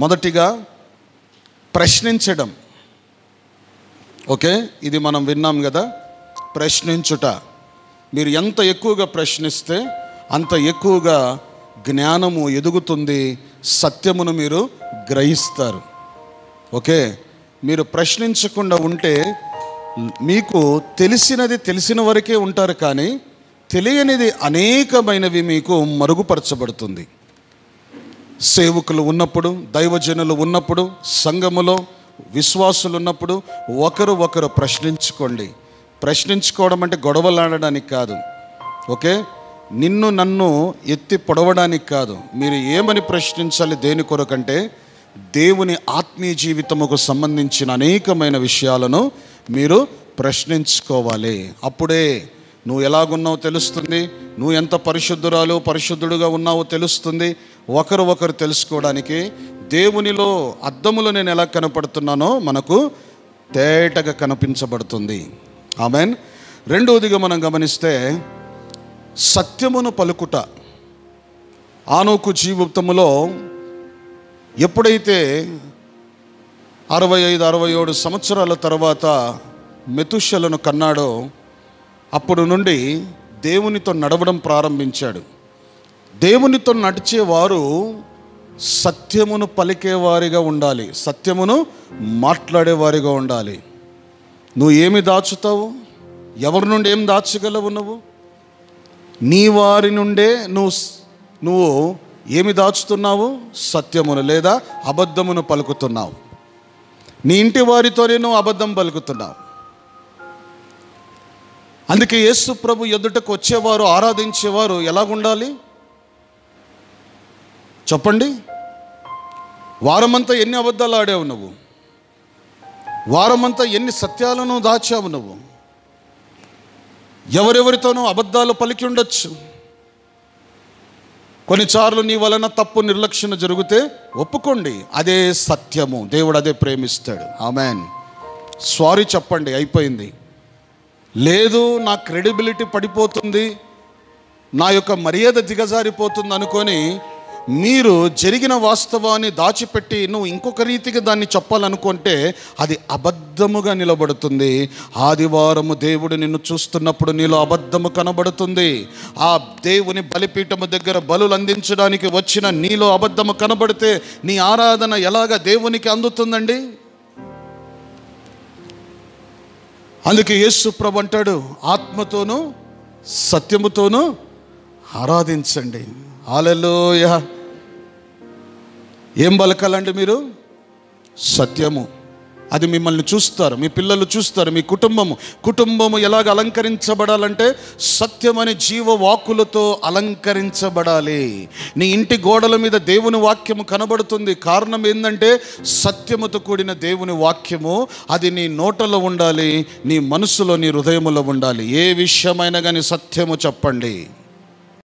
మొదటిగా ప్రశ్నించడం. ఓకే, ఇది మనం విన్నాం కదా, ప్రశ్నించుట. మీరు ఎంత ఎక్కువగా ప్రశ్నిస్తే అంత ఎక్కువగా జ్ఞానము ఎదుగుతుంది, సత్యమును మీరు గ్రహిస్తారు. ఓకే, మీరు ప్రశ్నించకుండా ఉంటే మీకు తెలిసిన వరకే ఉంటారు, కానీ తెలియనిది అనేకమైనవి మీకు మరుగుపరచబడుతుంది. సేవకులు ఉన్నప్పుడు, దైవజనులు ఉన్నప్పుడు, సంఘములో విశ్వాసులు ఉన్నప్పుడు ఒకరు ప్రశ్నించుకోండి. ప్రశ్నించుకోవడం అంటే గొడవలాడడానికి కాదు. ఓకే, నిన్ను నన్ను ఎత్తి పొడవడానికి కాదు. మీరు ఏమని ప్రశ్నించాలి? దేని కొరకంటే దేవుని ఆత్మీయ జీవితముకు సంబంధించిన అనేకమైన విషయాలను మీరు ప్రశ్నించుకోవాలి. అప్పుడే నువ్వు ఎలాగున్నావో తెలుస్తుంది, నువ్వు ఎంత పరిశుద్ధుడుగా ఉన్నావో తెలుస్తుంది. ఒకరు తెలుసుకోవడానికి దేవునిలో అద్దములో నేను ఎలా కనపడుతున్నానో మనకు తేటగా కనిపించబడుతుంది. ఆమేన్. రెండవదిగా మనం గమనిస్తే సత్యమును పలుకుట. ఆనోకు జీవితములో ఎప్పుడైతే 65-67 సంవత్సరాల తర్వాత మెతుషెలను కన్నాడో అప్పుడు నుండి దేవునితో నడవడం ప్రారంభించాడు. దేవునితో నడిచేవారు సత్యమును పలికేవారిగా ఉండాలి, సత్యమును మాట్లాడేవారిగా ఉండాలి. నువ్వు ఏమి దాచుతావు? ఎవరి నుండి ఏం దాచగలవు? నీ వారి నుండే నువ్వు ఏమి దాచుతున్నావు? సత్యమును లేదా అబద్ధమును పలుకుతున్నావు. నీ ఇంటి వారితోనే నువ్వు అబద్ధం పలుకుతున్నావు. అందుకే యేసు ప్రభు ఎదుటకు వచ్చేవారు, ఆరాధించేవారు ఎలాగుండాలి చెప్పండి? వారమంతా ఎన్ని అబద్ధాలు ఆడావు నువ్వు? వారమంతా ఎన్ని సత్యాలను దాచావు నువ్వు? ఎవరెవరితోనూ అబద్ధాలు పలికి ఉండొచ్చు. కొన్నిసార్లు నీ వలన తప్పు నిర్లక్ష్యం జరిగితే ఒప్పుకోండి, అదే సత్యము. దేవుడు అదే ప్రేమిస్తాడు. ఆమెన్. సారీ చెప్పండి, అయిపోయింది. లేదు నా క్రెడిబిలిటీ పడిపోతుంది, నా యొక్క మర్యాద దిగజారిపోతుంది అనుకొని మీరు జరిగిన వాస్తవాన్ని దాచిపెట్టి నువ్వు ఇంకొక రీతిగా దాన్ని చెప్పాలనుకుంటే అది అబద్ధముగా నిలబడుతుంది. ఆదివారము దేవుడు నిన్ను చూస్తున్నప్పుడు నీలో అబద్ధము కనబడుతుంది. ఆ దేవుని బలిపీఠము దగ్గర బలులు అందించడానికి వచ్చిన నీలో అబద్ధము కనబడితే నీ ఆరాధన ఎలాగ దేవునికి అందుతుందండి? అందుకే యేసు ప్రభు అంటాడు, ఆత్మతోనూ సత్యముతోనూ ఆరాధించండి. హల్లెలూయా. ఏం పలకాలండి మీరు? సత్యము. అది మిమ్మల్ని చూస్తారు, మీ పిల్లలు చూస్తారు, మీ కుటుంబము ఎలాగ అలంకరించబడాలంటే సత్యమని జీవవాక్కులతో అలంకరించబడాలి. నీ ఇంటి గోడల మీద దేవుని వాక్యము కనబడుతుంది. కారణం ఏంటంటే సత్యముతో కూడిన దేవుని వాక్యము అది నీ నోటలో ఉండాలి, నీ మనసులో, నీ హృదయములో ఉండాలి. ఏ విషయమైనా కానీ సత్యము చెప్పండి.